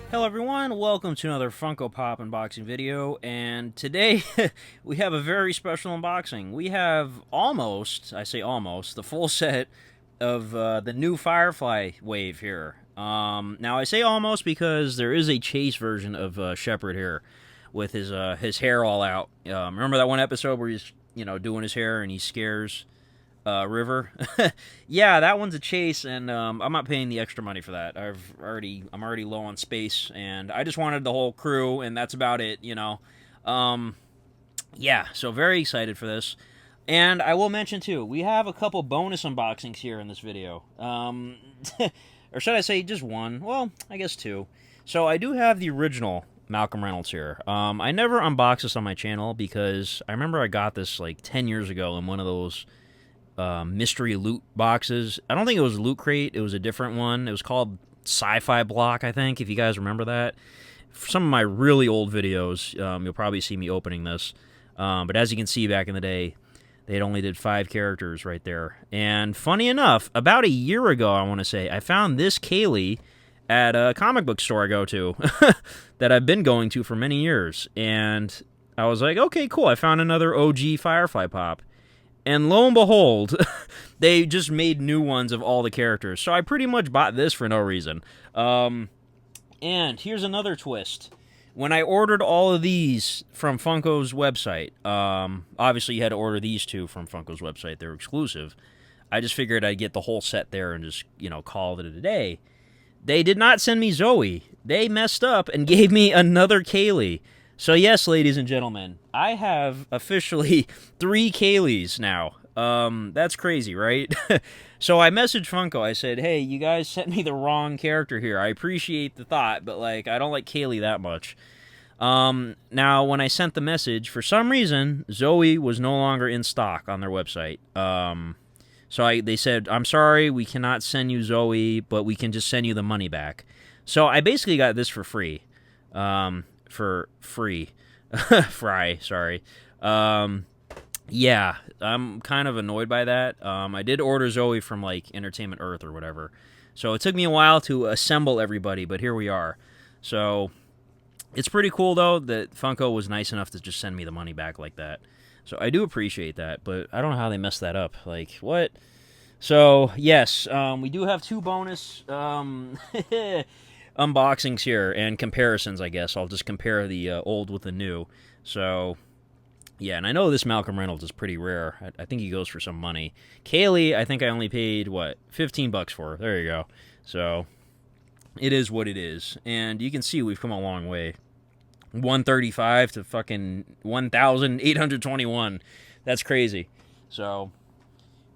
Hello everyone, welcome to another Funko Pop unboxing video, and today we have a very special unboxing. We have almost, I say almost, the full set of the new Firefly wave here. Now I say almost because there is a chase version of Shepard here with his hair all out. Remember that one episode where he's, doing his hair and he scares River? Yeah, that one's a chase, and I'm not paying the extra money for that. I'm already low on space, and I just wanted the whole crew, and that's about it. Yeah, so very excited for this. And I will mention too, we have a couple bonus unboxings here in this video. Or should I say just one? Well, I guess two. So I do have the original Malcolm Reynolds here. I never unboxed this on my channel because I remember I got this like 10 years ago in one of those mystery loot boxes. I don't think it was Loot Crate. It was a different one. It was called Sci-Fi Block, I think, if you guys remember that. For some of my really old videos, you'll probably see me opening this. But as you can see, back in the day, they only did 5 characters right there. And funny enough, about a year ago, I want to say, I found this Kaylee at a comic book store I go to that I've been going to for many years. And I was like, okay, cool. I found another OG Firefly Pop. And lo and behold, they just made new ones of all the characters. So I pretty much bought this for no reason. And here's another twist. When I ordered all of these from Funko's website, obviously you had to order these two from Funko's website. They're exclusive. I just figured I'd get the whole set there and just, call it a day. They did not send me Zoe. They messed up and gave me another Kaylee. So yes, ladies and gentlemen, I have officially 3 Kayleys now. That's crazy, right? So I messaged Funko. I said, hey, you guys sent me the wrong character here. I appreciate the thought, but, I don't like Kaylee that much. Now, when I sent the message, for some reason, Zoe was no longer in stock on their website. So they said, I'm sorry, we cannot send you Zoe, but we can just send you the money back. So I basically got this for free. For free. Fry, sorry. Yeah, I'm kind of annoyed by that. I did order Zoe from, Entertainment Earth or whatever. So it took me a while to assemble everybody, but here we are. So it's pretty cool, though, that Funko was nice enough to just send me the money back like that. So I do appreciate that, but I don't know how they messed that up. What? So, yes, we do have 2 bonus unboxings here and comparisons, I guess. I'll just compare the old with the new. So, yeah, and I know this Malcolm Reynolds is pretty rare. I think he goes for some money. Kaylee, I think I only paid, $15 for her. There you go. So, it is what it is. And you can see we've come a long way. 135 to fucking 1,821. That's crazy. So,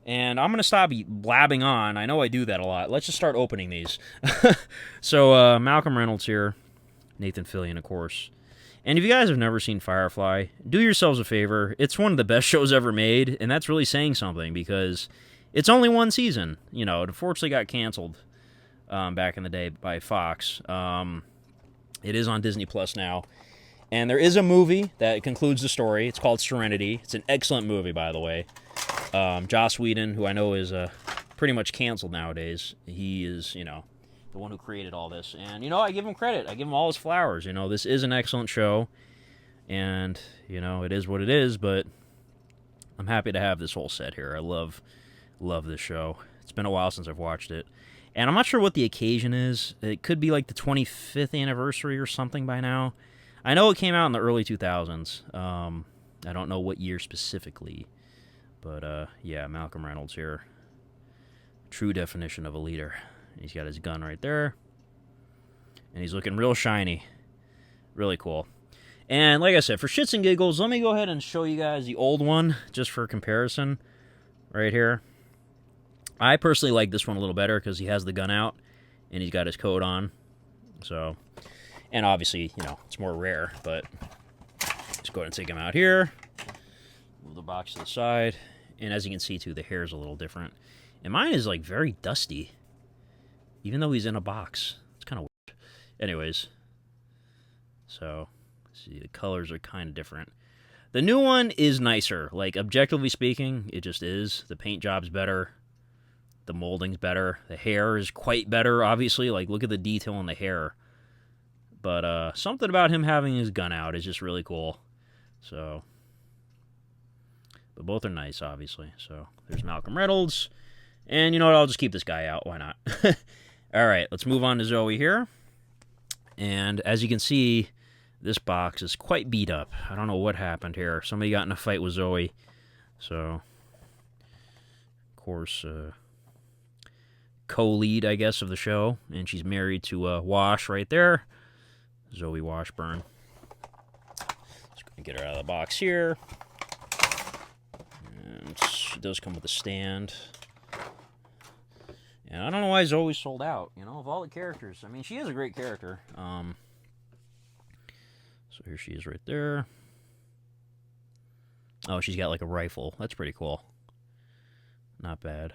and I'm going to stop blabbing on. I know I do that a lot. Let's just start opening these. So, Malcolm Reynolds here. Nathan Fillion, of course. And if you guys have never seen Firefly, do yourselves a favor. It's one of the best shows ever made, and that's really saying something because it's only one season. It unfortunately got canceled back in the day by Fox. It is on Disney Plus now. And there is a movie that concludes the story. It's called Serenity. It's an excellent movie, by the way. Joss Whedon, who I know is pretty much canceled nowadays, he is, the one who created all this. And, I give him credit. I give him all his flowers. This is an excellent show. And, it is what it is, but I'm happy to have this whole set here. I love this show. It's been a while since I've watched it. And I'm not sure what the occasion is. It could be the 25th anniversary or something by now. I know it came out in the early 2000s. I don't know what year specifically. But, yeah, Malcolm Reynolds here. True definition of a leader. He's got his gun right there. And he's looking real shiny. Really cool. And like I said, for shits and giggles, let me go ahead and show you guys the old one, just for comparison, right here. I personally like this one a little better because he has the gun out, and he's got his coat on. So, and obviously, it's more rare, but just go ahead and take him out here. Move the box to the side. And as you can see, too, the hair is a little different. And mine is, very dusty. Even though he's in a box. It's kind of weird. Anyways. So, see, the colors are kind of different. The new one is nicer. Objectively speaking, it just is. The paint job's better. The molding's better. The hair is quite better, obviously. Look at the detail in the hair. But something about him having his gun out is just really cool. So, but both are nice, obviously. So there's Malcolm Reynolds. And you know what? I'll just keep this guy out. Why not? All right, let's move on to Zoe here. And as you can see, this box is quite beat up. I don't know what happened here. Somebody got in a fight with Zoe. So, of course, co-lead, I guess, of the show. And she's married to Wash right there. Zoe Washburn. Just going to get her out of the box here. And she does come with a stand. And I don't know why Zoe's sold out, you know, of all the characters. I mean, she is a great character. So here she is right there. Oh, she's got like a rifle. That's pretty cool. Not bad.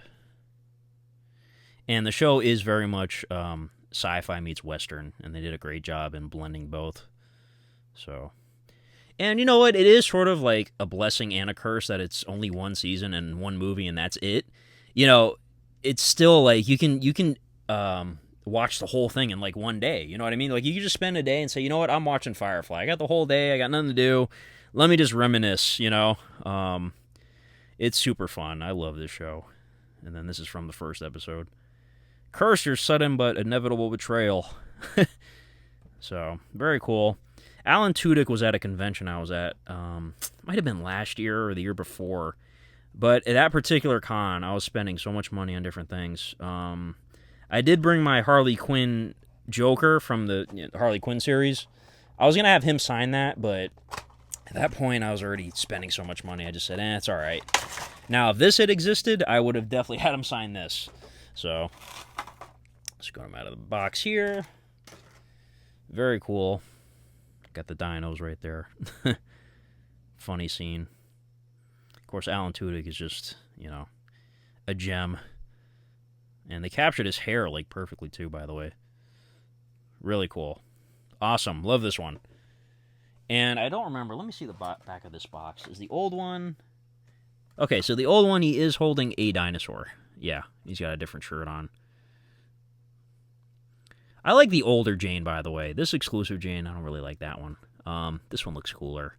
And the show is very much sci-fi meets Western, and they did a great job in blending both. So, and you know what? It is sort of like a blessing and a curse that it's only one season and one movie, and that's it. You know, it's still like you can watch the whole thing in like one day. You know what I mean? Like you can just spend a day and say, you know what, I'm watching Firefly. I got the whole day. I got nothing to do. Let me just reminisce. You know, it's super fun. I love this show. And then this is from the first episode. Curse your sudden but inevitable betrayal. So very cool. Alan Tudyk was at a convention I was at. Might have been last year or the year before. But at that particular con, I was spending so much money on different things. I did bring my Harley Quinn Joker from the Harley Quinn series. I was going to have him sign that, but at that point, I was already spending so much money. I just said, it's all right. Now, if this had existed, I would have definitely had him sign this. So, let's get him out of the box here. Very cool. Got the dinos right there. Funny scene. Of course, Alan Tudyk is just, you know, a gem. And they captured his hair, like, perfectly, too, by the way. Really cool. Awesome. Love this one. And I don't remember. Let me see the back of this box. Is the old one... Okay, so the old one, he is holding a dinosaur. Yeah, he's got a different shirt on. I like the older Jane, by the way. This exclusive Jane, I don't really like that one. This one looks cooler.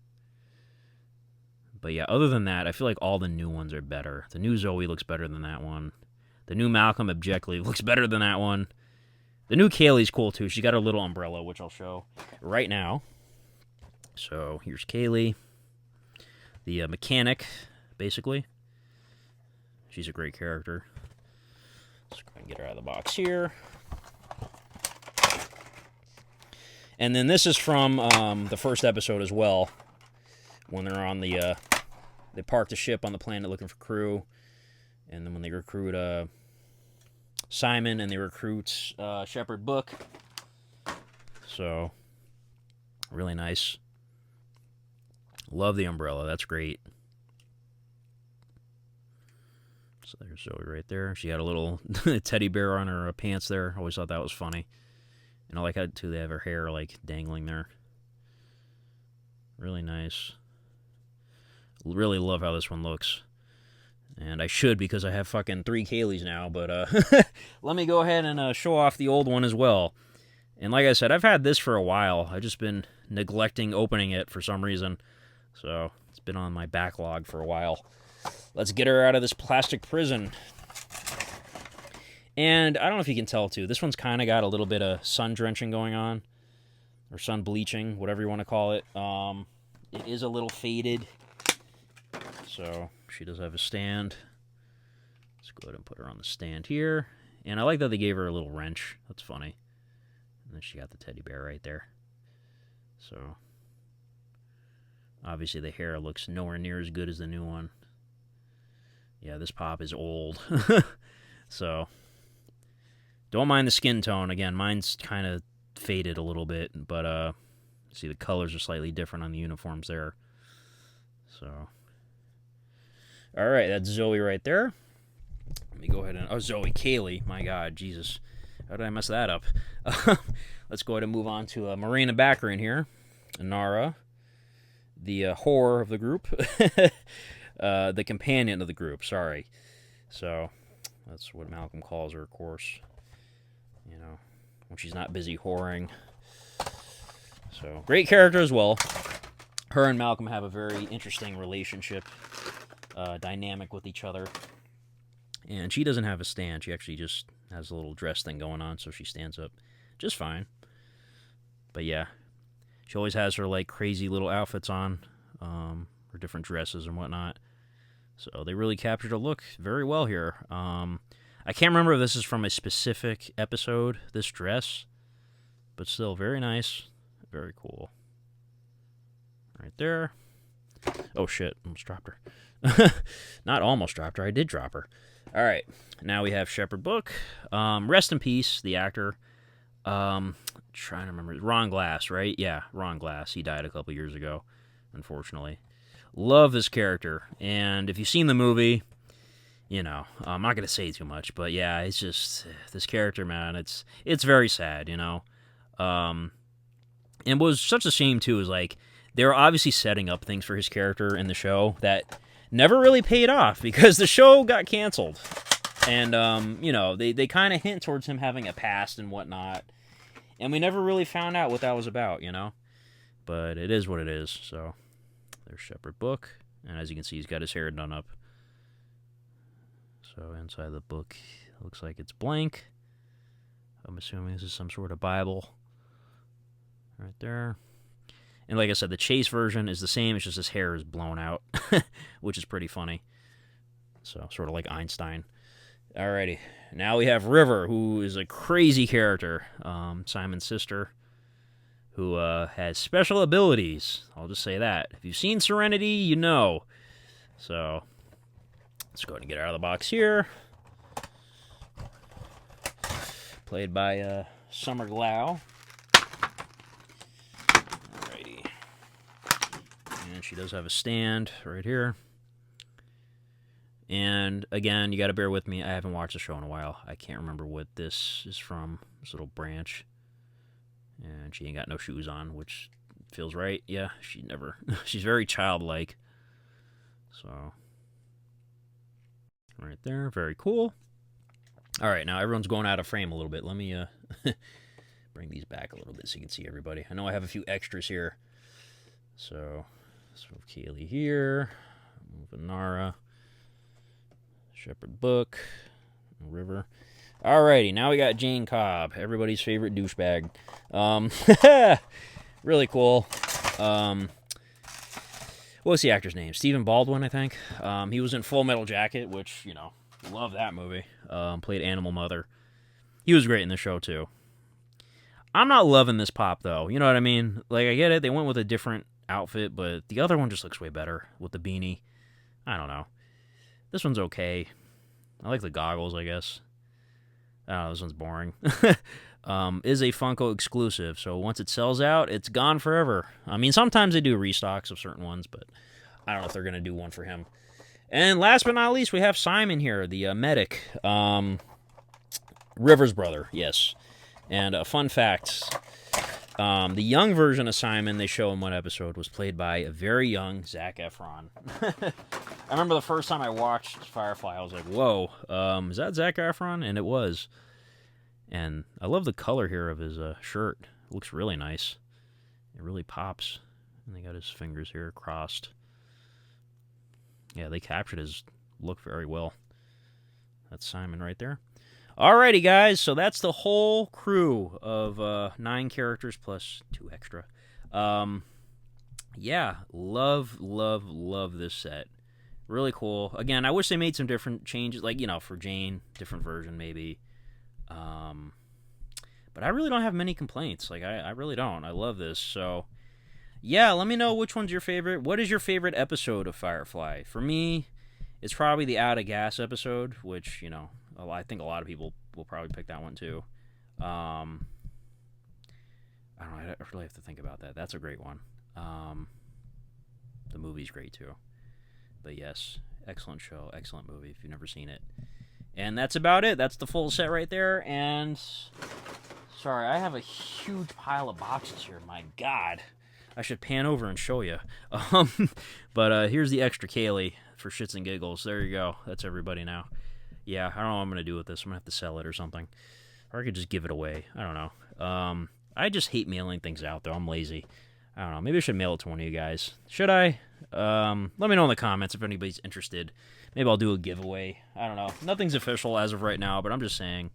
But yeah, other than that, I feel like all the new ones are better. The new Zoe looks better than that one. The new Malcolm objectively looks better than that one. The new Kaylee's cool, too. She's got her little umbrella, which I'll show right now. So, here's Kaylee. The mechanic, basically. She's a great character. Let's go ahead and get her out of the box here. And then this is from the first episode as well. When they're on the... they park the ship on the planet looking for crew. And then when they recruit Simon and they recruit Shepherd Book. So, really nice. Love the umbrella. That's great. So there's Zoe right there. She had a little teddy bear on her pants there. Always thought that was funny. And I like how, too, they have her hair, like, dangling there. Really nice. Really love how this one looks. And I should because I have fucking 3 Kayleys now, but let me go ahead and show off the old one as well. And like I said, I've had this for a while. I've just been neglecting opening it for some reason. So it's been on my backlog for a while. Let's get her out of this plastic prison. And I don't know if you can tell, too. This one's kind of got a little bit of sun drenching going on. Or sun bleaching, whatever you want to call it. It is a little faded. So she does have a stand. Let's go ahead and put her on the stand here. And I like that they gave her a little wrench. That's funny. And then she got the teddy bear right there. So obviously the hair looks nowhere near as good as the new one. Yeah, this pop is old. So don't mind the skin tone. Again, mine's kind of faded a little bit, but see the colors are slightly different on the uniforms there. So all right, that's Zoe right there. Let me go ahead and... Oh, Zoe, Kaylee. My God, Jesus. How did I mess that up? Let's go ahead and move on to Marina Baccarin here. Nara, the whore of the group. The companion of the group, sorry. So, that's what Malcolm calls her, of course. You know, when she's not busy whoring. So, great character as well. Her and Malcolm have a very interesting relationship, dynamic with each other. And she doesn't have a stand. She actually just has a little dress thing going on, so she stands up just fine. But yeah, she always has her, like, crazy little outfits on, her different dresses and whatnot. So they really captured her look very well here. I can't remember if this is from a specific episode, this dress, but still very nice, very cool. Right there. Oh shit, almost dropped her. Not almost dropped her, I did drop her. All right, now we have Shepherd Book. Rest in peace, the actor. Trying to remember. Ron Glass, right? Yeah, Ron Glass. He died a couple years ago, unfortunately. Love this character, and if you've seen the movie, you know, I'm not gonna say too much, but yeah, it's just this character, man. It's very sad, you know. And what was such a shame too is, like, they were obviously setting up things for his character in the show that never really paid off because the show got canceled, and you know, they kind of hint towards him having a past and whatnot, and we never really found out what that was about, you know. But it is what it is. So there's Shepherd Book, and as you can see, he's got his hair done up. So inside the book, it looks like it's blank. I'm assuming this is some sort of Bible. Right there. And like I said, the Chase version is the same, it's just his hair is blown out, which is pretty funny. So, sort of like Einstein. Alrighty, now we have River, who is a crazy character. Simon's sister, who has special abilities. I'll just say that. If you've seen Serenity, you know. So, let's go ahead and get out of the box here. Played by Summer Glau. Alrighty. And she does have a stand right here. And again, you got to bear with me. I haven't watched the show in a while. I can't remember what this is from. This little branch. And she ain't got no shoes on, which feels right. Yeah, she's very childlike. So, right there. Very cool. All right, now everyone's going out of frame a little bit. Let me bring these back a little bit so you can see everybody. I know I have a few extras here. So, let's move Kaylee here. Move Nara. Shepherd Book. River. Alrighty, now we got Jane Cobb, everybody's favorite douchebag. Really cool. What was the actor's name? Stephen Baldwin, I think. He was in Full Metal Jacket, which, you know, love that movie. Played Animal Mother. He was great in the show, too. I'm not loving this pop, though. You know what I mean? Like, I get it. They went with a different outfit, but the other one just looks way better with the beanie. I don't know. This one's okay. I like the goggles, I guess. Oh, this one's boring. Is a Funko exclusive, so once it sells out, it's gone forever. I mean, sometimes they do restocks of certain ones, but I don't know if they're going to do one for him. And last but not least, we have Simon here, the medic. River's brother, yes. And a fun fact, the young version of Simon they show in one episode was played by a very young Zac Efron. I remember the first time I watched Firefly, I was like, whoa, is that Zac Efron? And it was. And I love the color here of his shirt. It looks really nice. It really pops. And they got his fingers here crossed. Yeah, they captured his look very well. That's Simon right there. Alrighty, guys, so that's the whole crew of 9 characters plus 2 extra. Yeah, love this set. Really cool. Again, I wish they made some different changes, like, you know, for Jane, different version maybe. But I really don't have many complaints. Like, I really don't. I love this. So, yeah, let me know which one's your favorite. What is your favorite episode of Firefly? For me, it's probably the Out of Gas episode, which, you know, I think a lot of people will probably pick that one too. I don't know. I really have to think about that. That's a great one. The movie's great too. But yes, excellent show, excellent movie if you've never seen it. And that's about it. That's the full set right there. And sorry, I have a huge pile of boxes here. My God. I should pan over and show you. But here's the extra Kaylee for shits and giggles. There you go. That's everybody now. Yeah, I don't know what I'm going to do with this. I'm going to have to sell it or something. Or I could just give it away. I don't know. I just hate mailing things out, though. I'm lazy. I don't know. Maybe I should mail it to one of you guys. Should I? Let me know in the comments if anybody's interested. Maybe I'll do a giveaway. I don't know. Nothing's official as of right now, but I'm just saying.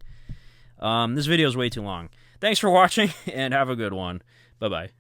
This video is way too long. Thanks for watching, and have a good one. Bye-bye.